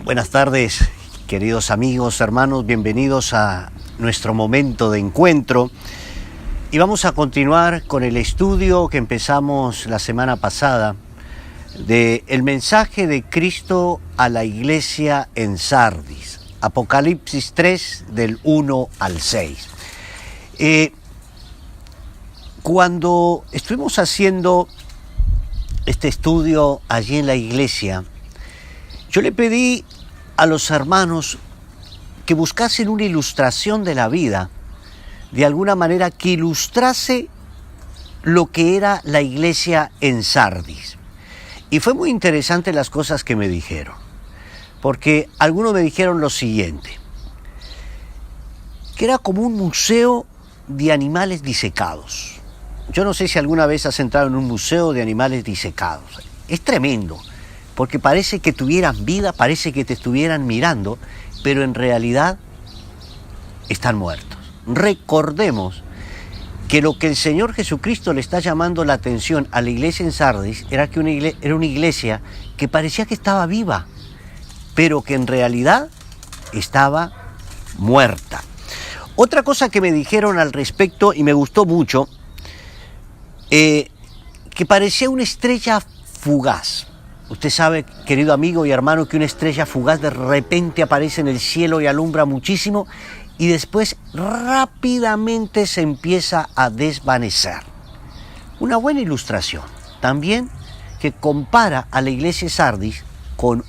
Buenas tardes, queridos amigos, hermanos, bienvenidos a nuestro momento de encuentro. Y vamos a continuar con el estudio que empezamos la semana pasada de el mensaje de Cristo a la iglesia en Sardis, Apocalipsis 3 del 1 al 6. Cuando estuvimos haciendo este estudio allí en la iglesia, yo le pedí a los hermanos que buscasen una ilustración de la vida, de alguna manera que ilustrase lo que era la iglesia en Sardis. Y fue muy interesante las cosas que me dijeron, porque algunos me dijeron lo siguiente, que era como un museo de animales disecados. Yo no sé si alguna vez has entrado en un museo de animales disecados. Es tremendo, porque parece que tuvieran vida, parece que te estuvieran mirando, pero en realidad están muertos. Recordemos que lo que el Señor Jesucristo le está llamando la atención a la iglesia en Sardis era que era una iglesia que parecía que estaba viva, pero que en realidad estaba muerta. Otra cosa que me dijeron al respecto y me gustó mucho, que parecía una estrella fugaz. Usted sabe, querido amigo y hermano, que una estrella fugaz de repente aparece en el cielo y alumbra muchísimo y después rápidamente se empieza a desvanecer. Una buena ilustración también que compara a la iglesia de Sardis con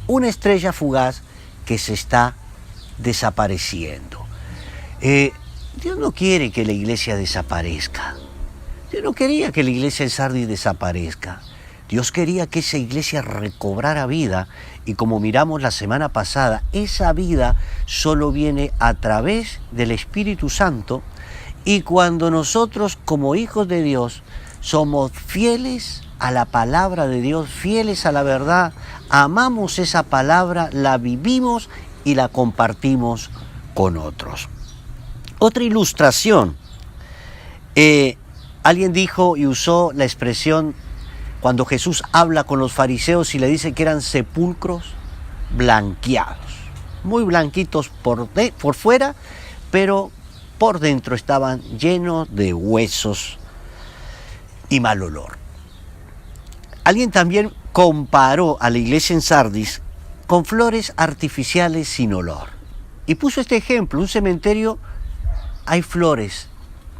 una estrella fugaz que se está desapareciendo. Dios no quiere que la iglesia desaparezca. Dios no quería que la iglesia en Sardis desaparezca. Dios quería que esa iglesia recobrara vida y como miramos la semana pasada, esa vida solo viene a través del Espíritu Santo y cuando nosotros como hijos de Dios somos fieles a la palabra de Dios, fieles a la verdad, amamos esa palabra, la vivimos y la compartimos con otros. Otra ilustración, alguien dijo y usó la expresión cuando Jesús habla con los fariseos y le dice que eran sepulcros blanqueados, muy blanquitos por fuera, pero por dentro estaban llenos de huesos y mal olor. Alguien también comparó a la iglesia en Sardis con flores artificiales sin olor. Y puso este ejemplo, un cementerio, hay flores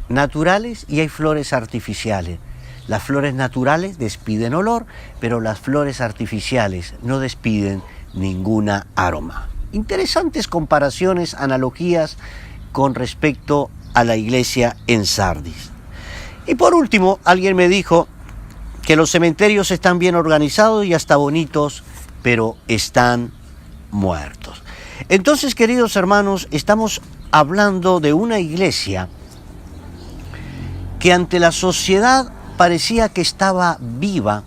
naturales y hay flores artificiales. Las flores naturales despiden olor, pero las flores artificiales no despiden ninguna aroma. Interesantes comparaciones, analogías con respecto a la iglesia en Sardis. Y por último, alguien me dijo que los cementerios están bien organizados y hasta bonitos, pero están muertos. Entonces, queridos hermanos, estamos hablando de una iglesia que ante la sociedad parecía que estaba viva,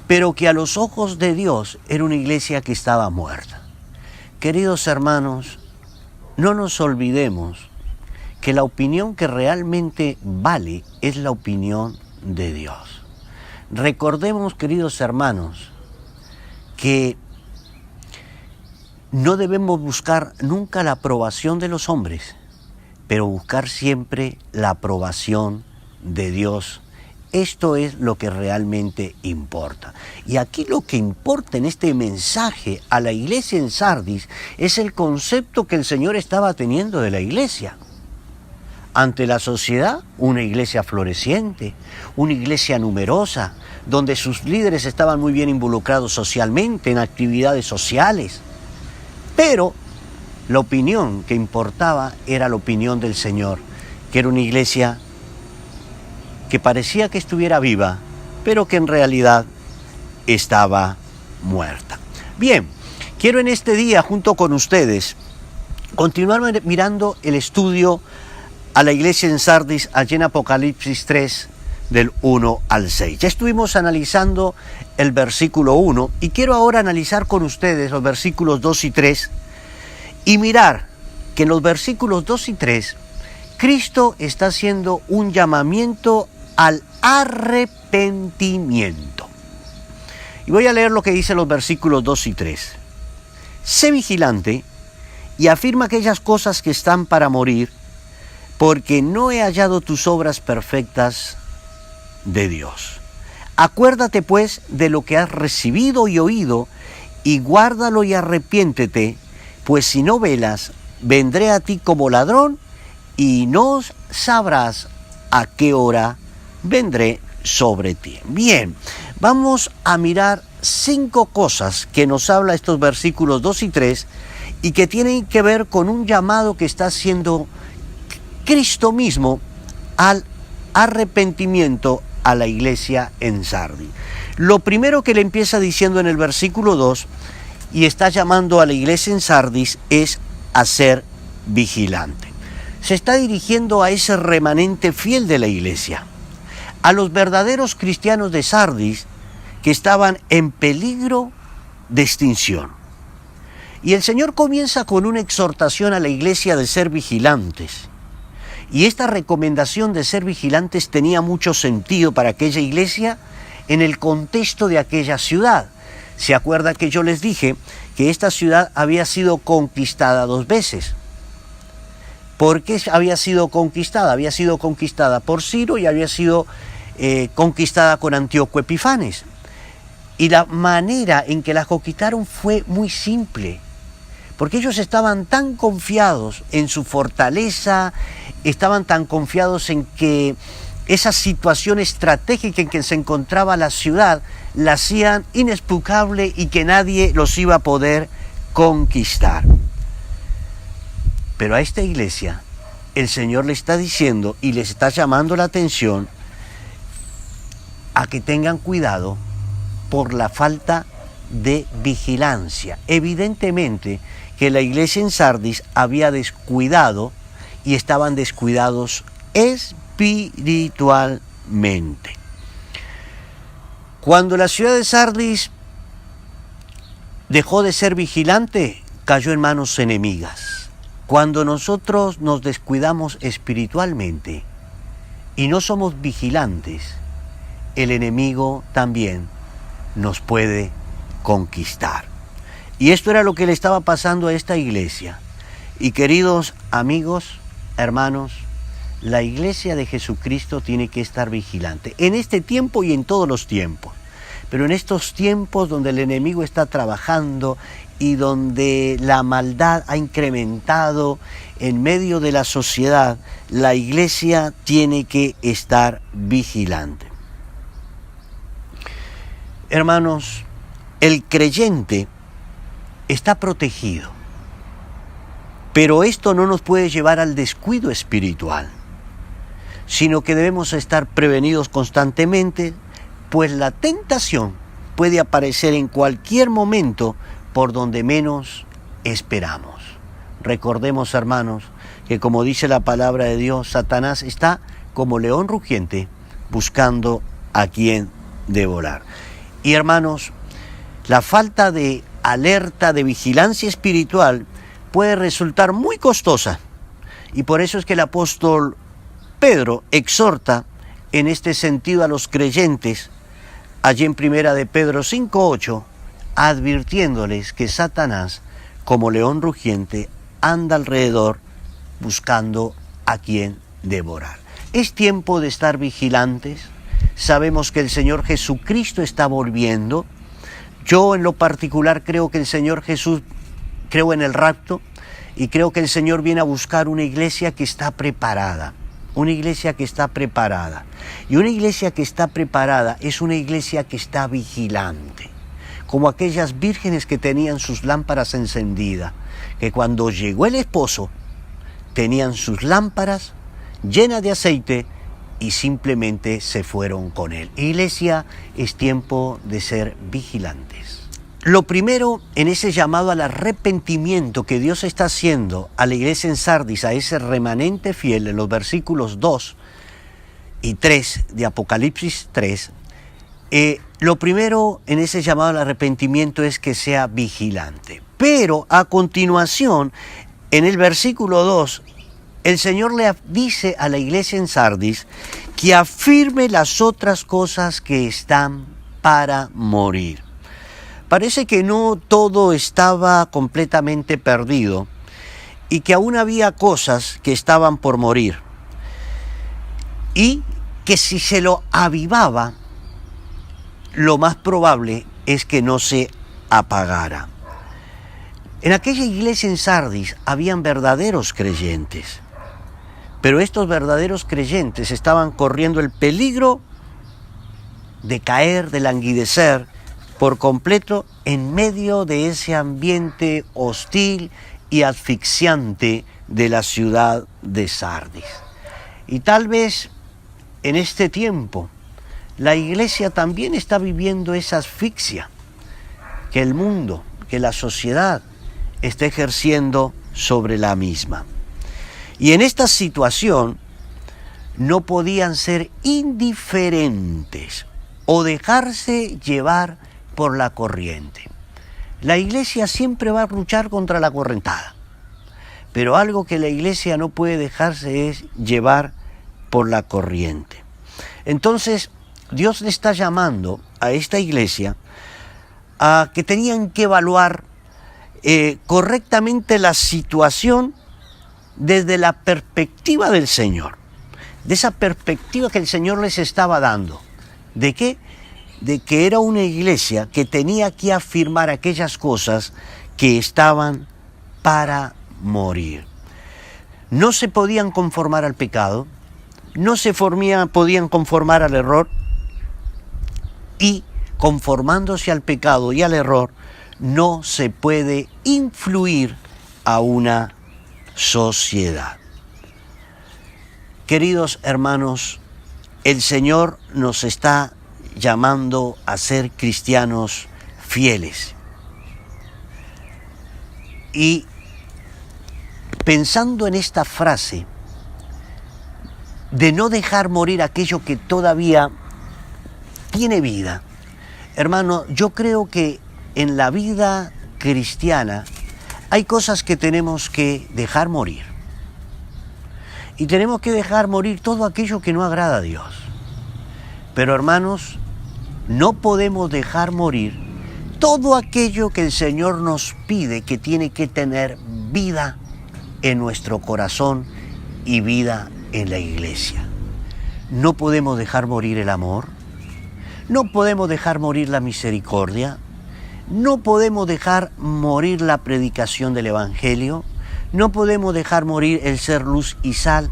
pero que a los ojos de Dios era una iglesia que estaba muerta. Queridos hermanos, no nos olvidemos que la opinión que realmente vale es la opinión de Dios. Recordemos, queridos hermanos, que no debemos buscar nunca la aprobación de los hombres, pero buscar siempre la aprobación de Dios. Esto es lo que realmente importa. Y aquí lo que importa en este mensaje a la iglesia en Sardis es el concepto que el Señor estaba teniendo de la iglesia. Ante la sociedad, una iglesia floreciente, una iglesia numerosa, donde sus líderes estaban muy bien involucrados socialmente, en actividades sociales. Pero la opinión que importaba era la opinión del Señor, que era una iglesia que parecía que estuviera viva, pero que en realidad estaba muerta. Bien, quiero en este día, junto con ustedes, continuar mirando el estudio a la iglesia en Sardis, allí en Apocalipsis 3, del 1 al 6. Ya estuvimos analizando el versículo 1 y quiero ahora analizar con ustedes los versículos 2 y 3 y mirar que en los versículos 2 y 3 Cristo está haciendo un llamamiento al arrepentimiento. Y voy a leer lo que dice los versículos 2 y 3. sé vigilante y afirma aquellas cosas que están para morir, porque no he hallado tus obras perfectas de Dios. Acuérdate pues de lo que has recibido y oído, y guárdalo y arrepiéntete, pues si no velas, vendré a ti como ladrón, y no sabrás a qué hora vendré sobre ti. Bien, vamos a mirar 5 cosas que nos habla estos versículos 2 y 3 y que tienen que ver con un llamado que está haciendo Cristo mismo al arrepentimiento a la iglesia en Sardis. Lo primero que le empieza diciendo en el versículo 2 y está llamando a la iglesia en Sardis es a ser vigilante. Se está dirigiendo a ese remanente fiel de la iglesia, a los verdaderos cristianos de Sardis que estaban en peligro de extinción. Y el Señor comienza con una exhortación a la iglesia de ser vigilantes. Y esta recomendación de ser vigilantes tenía mucho sentido para aquella iglesia en el contexto de aquella ciudad. ¿Se acuerda que yo les dije que esta ciudad había sido conquistada 2 veces? ¿Por qué había sido conquistada? Había sido conquistada por Ciro y había sido conquistada con Antíoco Epifanes. Y la manera en que la conquistaron fue muy simple, porque ellos estaban tan confiados en su fortaleza, estaban tan confiados en que esa situación estratégica en que se encontraba la ciudad la hacían inexplicable y que nadie los iba a poder conquistar. Pero a esta iglesia el Señor le está diciendo y les está llamando la atención a que tengan cuidado por la falta de vigilancia. Evidentemente que la iglesia en Sardis había descuidado y estaban descuidados espiritualmente. Cuando la ciudad de Sardis dejó de ser vigilante, cayó en manos enemigas. Cuando nosotros nos descuidamos espiritualmente y no somos vigilantes, el enemigo también nos puede conquistar. Y esto era lo que le estaba pasando a esta iglesia. Y queridos amigos, hermanos, la iglesia de Jesucristo tiene que estar vigilante en este tiempo y en todos los tiempos. Pero en estos tiempos donde el enemigo está trabajando y donde la maldad ha incrementado en medio de la sociedad, la iglesia tiene que estar vigilante. Hermanos, el creyente está protegido, pero esto no nos puede llevar al descuido espiritual, sino que debemos estar prevenidos constantemente, pues la tentación puede aparecer en cualquier momento por donde menos esperamos. Recordemos, hermanos, que como dice la palabra de Dios, Satanás está como león rugiente buscando a quien devorar. Y hermanos, la falta de alerta, de vigilancia espiritual puede resultar muy costosa. Y por eso es que el apóstol Pedro exhorta en este sentido a los creyentes, allí en primera de Pedro 5:8, advirtiéndoles que Satanás, como león rugiente, anda alrededor buscando a quien devorar. Es tiempo de estar vigilantes. Sabemos que el Señor Jesucristo está volviendo. Yo en lo particular creo que el Señor Jesús, creo en el rapto y creo que el Señor viene a buscar una iglesia que está preparada. Una iglesia que está preparada. Y una iglesia que está preparada es una iglesia que está vigilante. Como aquellas vírgenes que tenían sus lámparas encendidas, que cuando llegó el esposo tenían sus lámparas llenas de aceite y simplemente se fueron con él. Iglesia, es tiempo de ser vigilantes. Lo primero en ese llamado al arrepentimiento que Dios está haciendo a la iglesia en Sardis, a ese remanente fiel, en los versículos 2 y 3 de Apocalipsis 3, lo primero en ese llamado al arrepentimiento es que sea vigilante. Pero a continuación, en el versículo 2, el Señor le dice a la iglesia en Sardis que afirme las otras cosas que están para morir. Parece que no todo estaba completamente perdido y que aún había cosas que estaban por morir y que si se lo avivaba, lo más probable es que no se apagara. En aquella iglesia en Sardis habían verdaderos creyentes, pero estos verdaderos creyentes estaban corriendo el peligro de caer, de languidecer por completo en medio de ese ambiente hostil y asfixiante de la ciudad de Sardis. Y tal vez en este tiempo la iglesia también está viviendo esa asfixia que el mundo, que la sociedad está ejerciendo sobre la misma. Y en esta situación no podían ser indiferentes o dejarse llevar por la corriente. La iglesia siempre va a luchar contra la correntada, pero algo que la iglesia no puede dejarse es llevar por la corriente. Entonces, Dios le está llamando a esta iglesia a que tenían que evaluar correctamente la situación desde la perspectiva del Señor, de esa perspectiva que el Señor les estaba dando. ¿De qué? De que era una iglesia que tenía que afirmar aquellas cosas que estaban para morir. No se podían conformar al pecado, no se podían conformar al error, y conformándose al pecado y al error, no se puede influir a una sociedad. Queridos hermanos, el Señor nos está llamando a ser cristianos fieles. Y pensando en esta frase de no dejar morir aquello que todavía tiene vida, hermano, yo creo que en la vida cristiana hay cosas que tenemos que dejar morir. Y tenemos que dejar morir todo aquello que no agrada a Dios. Pero hermanos, no podemos dejar morir todo aquello que el Señor nos pide que tiene que tener vida en nuestro corazón y vida en la iglesia. No podemos dejar morir el amor, no podemos dejar morir la misericordia, no podemos dejar morir la predicación del Evangelio, no podemos dejar morir el ser luz y sal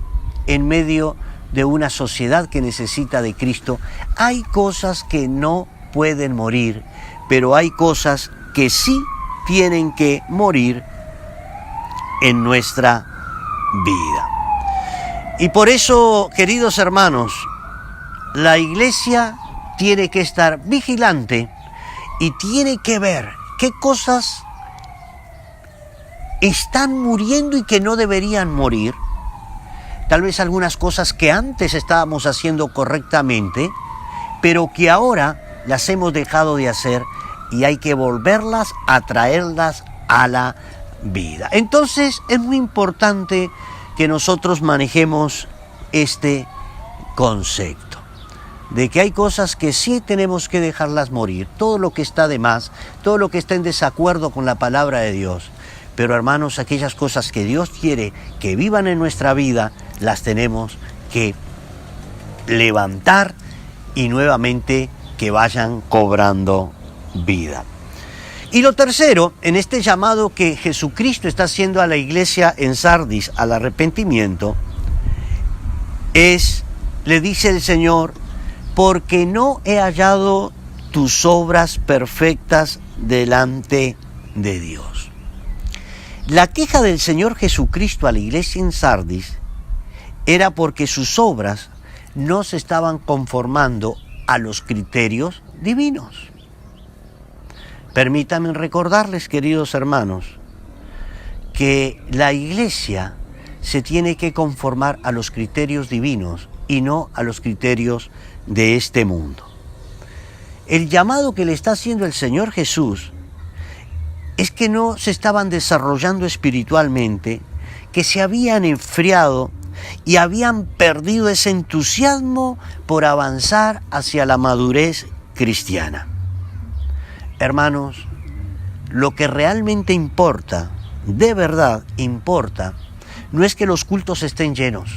en medio de una sociedad que necesita de Cristo. Hay cosas que no pueden morir, pero hay cosas que sí tienen que morir en nuestra vida. Y por eso, queridos hermanos, la iglesia tiene que estar vigilante y tiene que ver qué cosas están muriendo y que no deberían morir. Tal vez algunas cosas que antes estábamos haciendo correctamente, pero que ahora las hemos dejado de hacer y hay que volverlas a traerlas a la vida. Entonces es muy importante que nosotros manejemos este concepto de que hay cosas que sí tenemos que dejarlas morir, todo lo que está de más, todo lo que está en desacuerdo con la palabra de Dios. Pero hermanos, aquellas cosas que Dios quiere que vivan en nuestra vida, las tenemos que levantar y nuevamente que vayan cobrando vida. Y lo tercero, en este llamado que Jesucristo está haciendo a la iglesia en Sardis al arrepentimiento, le dice el Señor, porque no he hallado tus obras perfectas delante de Dios. La queja del Señor Jesucristo a la iglesia en Sardis era porque sus obras no se estaban conformando a los criterios divinos. Permítanme recordarles, queridos hermanos, que la iglesia se tiene que conformar a los criterios divinos y no a los criterios de este mundo. El llamado que le está haciendo el Señor Jesús es que no se estaban desarrollando espiritualmente, que se habían enfriado y habían perdido ese entusiasmo por avanzar hacia la madurez cristiana. hermanos, lo que realmente importa, de verdad importa, no es que los cultos estén llenos,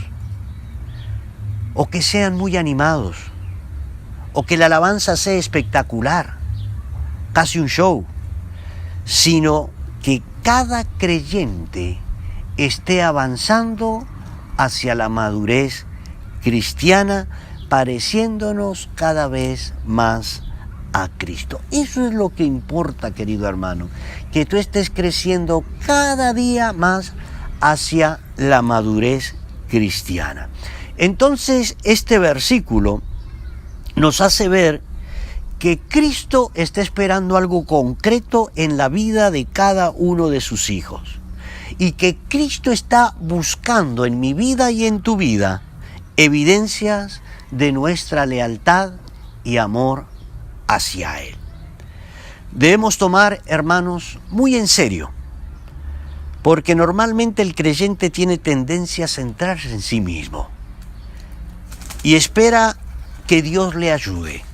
o que sean muy animados, o que la alabanza sea espectacular, casi un show, sino que cada creyente esté avanzando hacia la madurez cristiana, pareciéndonos cada vez más a Cristo. Eso es lo que importa, querido hermano, que tú estés creciendo cada día más hacia la madurez cristiana. Entonces, este versículo nos hace ver que Cristo está esperando algo concreto en la vida de cada uno de sus hijos, y que Cristo está buscando en mi vida y en tu vida evidencias de nuestra lealtad y amor hacia Él. Debemos tomar, hermanos, muy en serio, porque normalmente el creyente tiene tendencia a centrarse en sí mismo y espera que Dios le ayude,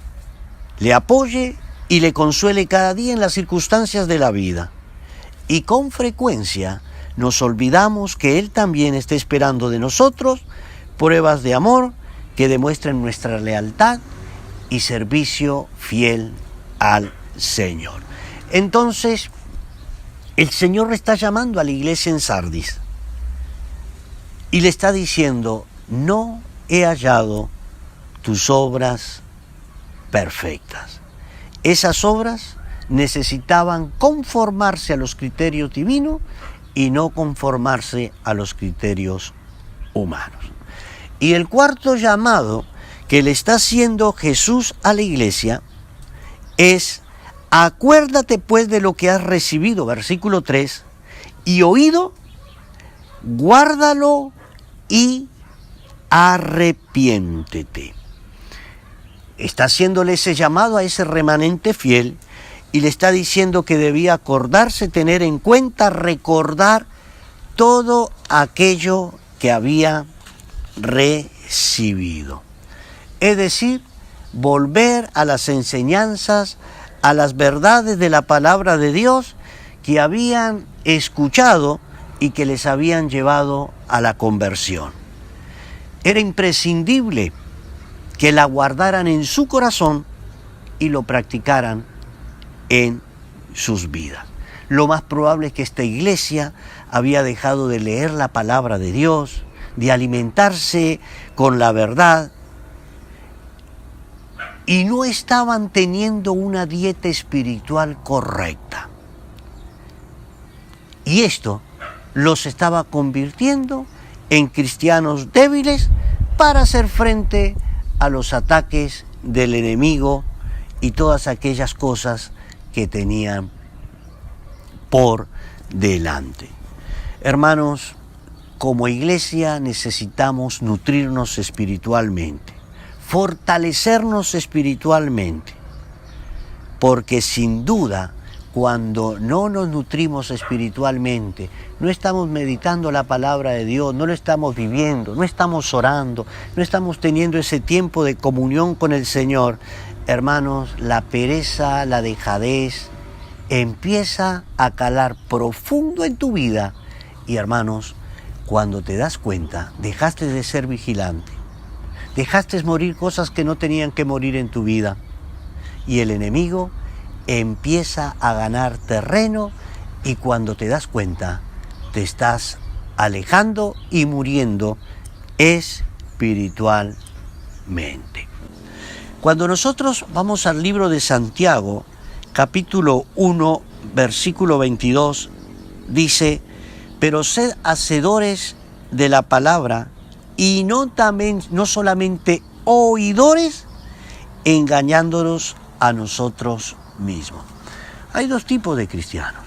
le apoye y le consuele cada día en las circunstancias de la vida. Y con frecuencia nos olvidamos que Él también está esperando de nosotros pruebas de amor que demuestren nuestra lealtad y servicio fiel al Señor. Entonces, el Señor le está llamando a la iglesia en Sardis y le está diciendo: no he hallado tus obras perfectas. Esas obras necesitaban conformarse a los criterios divinos y no conformarse a los criterios humanos. Y el cuarto llamado que le está haciendo Jesús a la iglesia es: acuérdate pues de lo que has recibido, versículo 3, y oído, guárdalo y arrepiéntete. Está haciéndole ese llamado a ese remanente fiel y le está diciendo que debía acordarse, tener en cuenta, recordar todo aquello que había recibido. Es decir, volver a las enseñanzas, a las verdades de la palabra de Dios que habían escuchado y que les habían llevado a la conversión. Era imprescindible que la guardaran en su corazón y lo practicaran en sus vidas. Lo más probable es que esta iglesia había dejado de leer la palabra de Dios, de alimentarse con la verdad, y no estaban teniendo una dieta espiritual correcta. Y esto los estaba convirtiendo en cristianos débiles para hacer frente a los ataques del enemigo y todas aquellas cosas que tenían por delante. Hermanos, como iglesia necesitamos nutrirnos espiritualmente, fortalecernos espiritualmente, porque sin duda, cuando no nos nutrimos espiritualmente, no estamos meditando la palabra de Dios, no lo estamos viviendo, no estamos orando, no estamos teniendo ese tiempo de comunión con el Señor, hermanos, la pereza, la dejadez empieza a calar profundo en tu vida y, hermanos, cuando te das cuenta, dejaste de ser vigilante, dejaste morir cosas que no tenían que morir en tu vida y el enemigo empieza a ganar terreno y cuando te das cuenta te estás alejando y muriendo espiritualmente. Cuando nosotros vamos al libro de Santiago, capítulo 1, versículo 22, dice: pero sed hacedores de la palabra y no solamente oidores, engañándonos a nosotros mismos. Hay dos tipos de cristianos: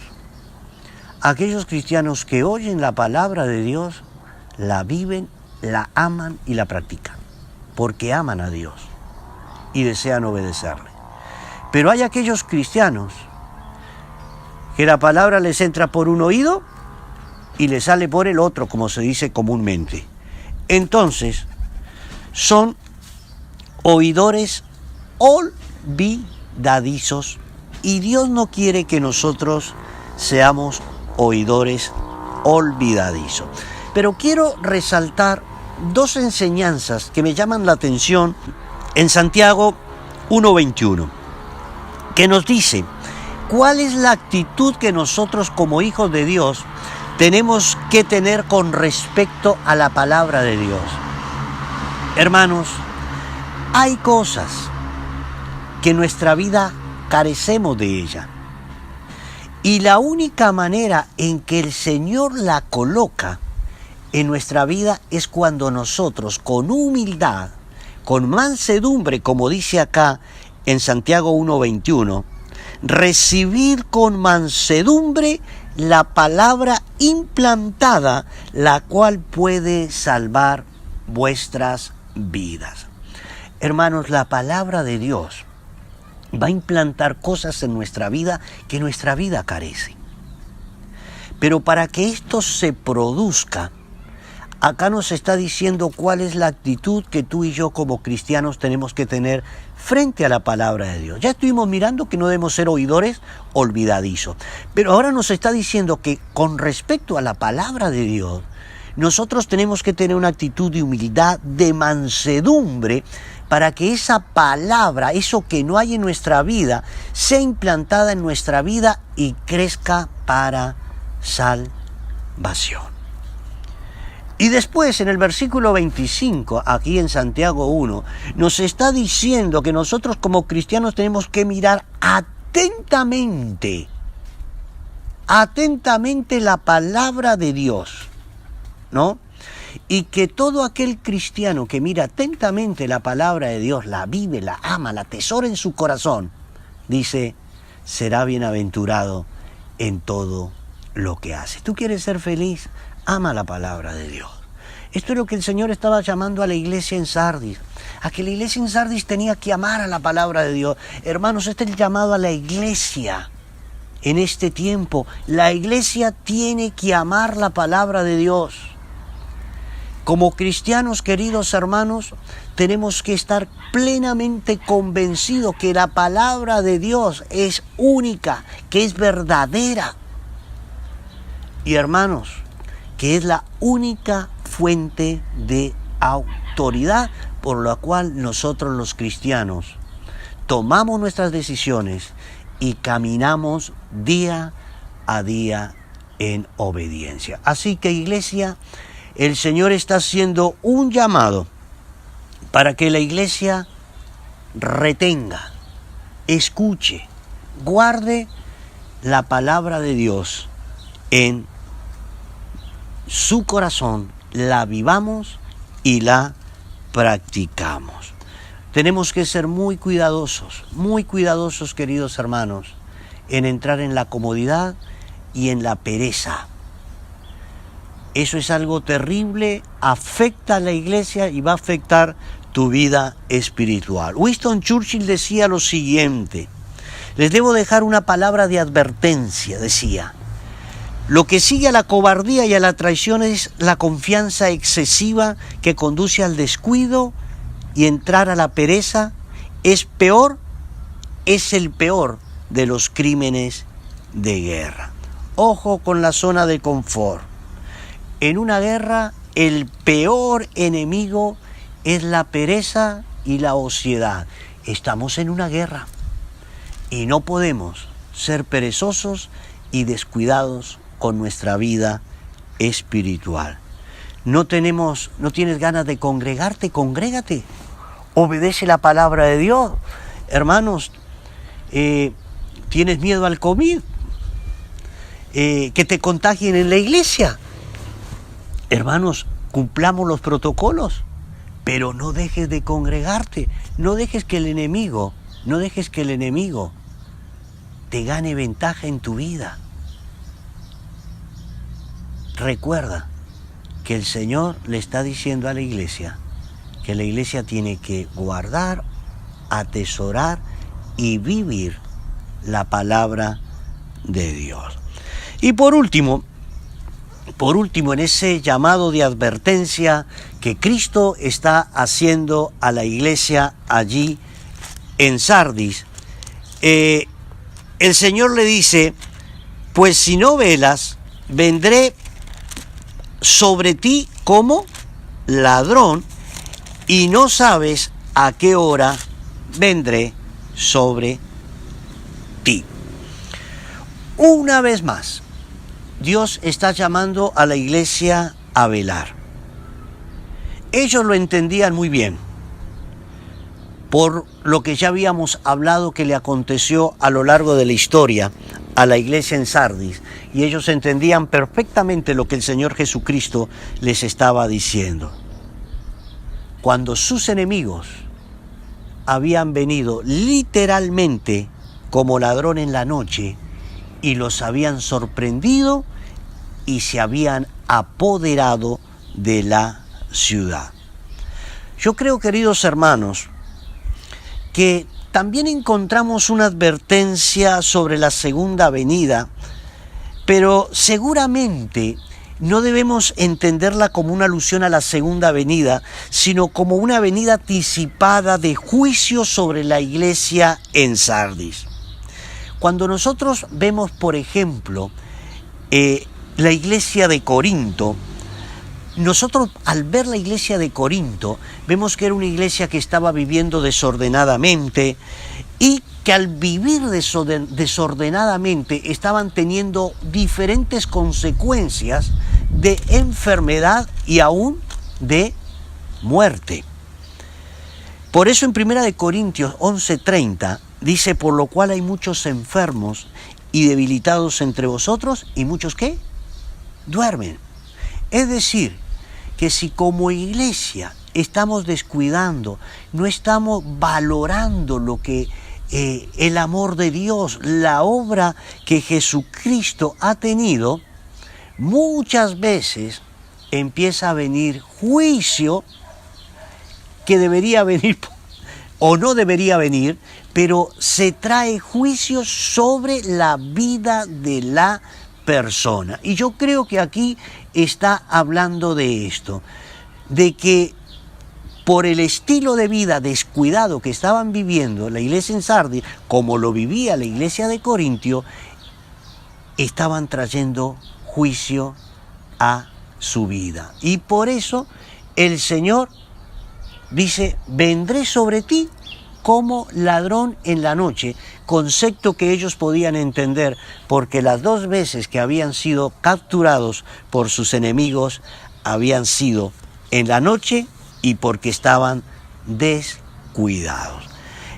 aquellos cristianos que oyen la palabra de Dios, la viven, la aman y la practican, porque aman a Dios y desean obedecerle. Pero hay aquellos cristianos que la palabra les entra por un oído y les sale por el otro, como se dice comúnmente. Entonces, son oidores olvidadizos Y Dios no quiere que nosotros seamos oidores olvidadizos. Pero quiero resaltar dos enseñanzas que me llaman la atención en Santiago 1:21, que nos dice cuál es la actitud que nosotros como hijos de Dios tenemos que tener con respecto a la palabra de Dios. Hermanos, hay cosas que en nuestra vida carecemos de ella. Y la única manera en que el Señor la coloca en nuestra vida es cuando nosotros, con humildad, con mansedumbre, como dice acá en Santiago 1:21, recibir con mansedumbre la palabra implantada, la cual puede salvar vuestras vidas. Hermanos, la palabra de Dios va a implantar cosas en nuestra vida que nuestra vida carece. Pero para que esto se produzca, acá nos está diciendo cuál es la actitud que tú y yo como cristianos tenemos que tener frente a la palabra de Dios. Ya estuvimos mirando que no debemos ser oidores olvidadizos, pero ahora nos está diciendo que con respecto a la palabra de Dios, nosotros tenemos que tener una actitud de humildad, de mansedumbre, para que esa palabra, eso que no hay en nuestra vida, sea implantada en nuestra vida y crezca para salvación. Y después en el versículo 25, aquí en Santiago 1, nos está diciendo que nosotros como cristianos tenemos que mirar atentamente la palabra de Dios, ¿no? Y que todo aquel cristiano que mira atentamente la palabra de Dios, la vive, la ama, la atesora en su corazón, dice, será bienaventurado en todo lo que hace. ¿Tú quieres ser feliz? Ama la palabra de Dios. Esto es lo que el Señor estaba llamando a la iglesia en Sardis. A que la iglesia en Sardis tenía que amar a la palabra de Dios. Hermanos, este es el llamado a la iglesia en este tiempo. La iglesia tiene que amar la palabra de Dios. Como cristianos, queridos hermanos, tenemos que estar plenamente convencidos que la palabra de Dios es única, que es verdadera. Y hermanos, que es la única fuente de autoridad por la cual nosotros los cristianos tomamos nuestras decisiones y caminamos día a día en obediencia. Así que, iglesia, el Señor está haciendo un llamado para que la iglesia retenga, escuche, guarde la palabra de Dios en su corazón, la vivamos y la practicamos. Tenemos que ser muy cuidadosos, queridos hermanos, en entrar en la comodidad y en la pereza. Eso es algo terrible, afecta a la iglesia y va a afectar tu vida espiritual. Winston Churchill decía lo siguiente: les debo dejar una palabra de advertencia, decía. Lo que sigue a la cobardía y a la traición es la confianza excesiva que conduce al descuido y entrar a la pereza. Es el peor de los crímenes de guerra. Ojo con la zona de confort. En una guerra, el peor enemigo es la pereza y la ociosidad. Estamos en una guerra y no podemos ser perezosos y descuidados con nuestra vida espiritual. No tienes ganas de congregarte, congrégate. Obedece la palabra de Dios. Hermanos, ¿tienes miedo al COVID? Que te contagien en la iglesia. Hermanos, cumplamos los protocolos, pero no dejes de congregarte. No dejes que el enemigo te gane ventaja en tu vida. Recuerda que el Señor le está diciendo a la iglesia que la iglesia tiene que guardar, atesorar y vivir la palabra de Dios. Y por último, en ese llamado de advertencia que Cristo está haciendo a la iglesia allí en Sardis, el el Señor le dice, pues si no velas, vendré sobre ti como ladrón y no sabes a qué hora vendré sobre ti. Una vez más, Dios está llamando a la iglesia a velar. Ellos lo entendían muy bien, por lo que ya habíamos hablado que le aconteció a lo largo de la historia a la iglesia en Sardis, y ellos entendían perfectamente lo que el Señor Jesucristo les estaba diciendo. Cuando sus enemigos habían venido literalmente como ladrón en la noche y los habían sorprendido y se habían apoderado de la ciudad. Yo creo, queridos hermanos, que también encontramos una advertencia sobre la segunda venida, pero seguramente no debemos entenderla como una alusión a la segunda venida, sino como una venida anticipada de juicio sobre la iglesia en Sardis. Cuando nosotros vemos, por ejemplo, la iglesia de Corinto, nosotros al ver la iglesia de Corinto vemos que era una iglesia que estaba viviendo desordenadamente y que al vivir desordenadamente estaban teniendo diferentes consecuencias de enfermedad y aún de muerte. Por eso en 1 Corintios 11:30 dice, por lo cual hay muchos enfermos y debilitados entre vosotros y muchos ¿qué? Duermen. Es decir, que si como iglesia estamos descuidando, no estamos valorando lo que el amor de Dios, la obra que Jesucristo ha tenido, muchas veces empieza a venir juicio que debería venir o no debería venir, pero se trae juicio sobre la vida de la persona. Y yo creo que aquí está hablando de esto, de que por el estilo de vida descuidado que estaban viviendo la iglesia en Sardis, como lo vivía la iglesia de Corintio, estaban trayendo juicio a su vida. Y por eso el Señor dice, vendré sobre ti como ladrón en la noche, concepto que ellos podían entender porque las dos veces que habían sido capturados por sus enemigos habían sido en la noche y porque estaban descuidados.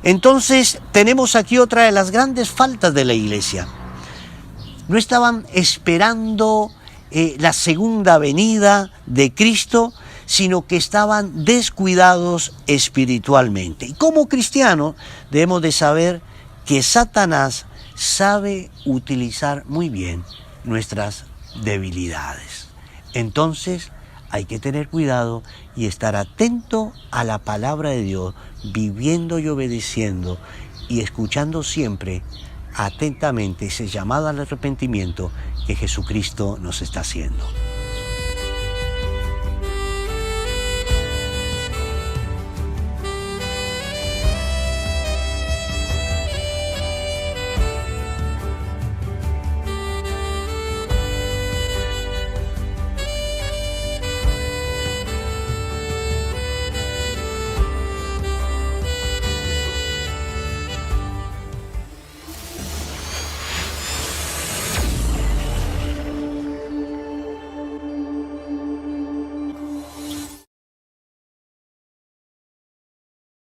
Entonces tenemos aquí otra de las grandes faltas de la iglesia. No estaban esperando la segunda venida de Cristo, sino que estaban descuidados espiritualmente. Y como cristianos debemos de saber que Satanás sabe utilizar muy bien nuestras debilidades. Entonces hay que tener cuidado y estar atento a la palabra de Dios, viviendo y obedeciendo y escuchando siempre atentamente ese llamado al arrepentimiento que Jesucristo nos está haciendo.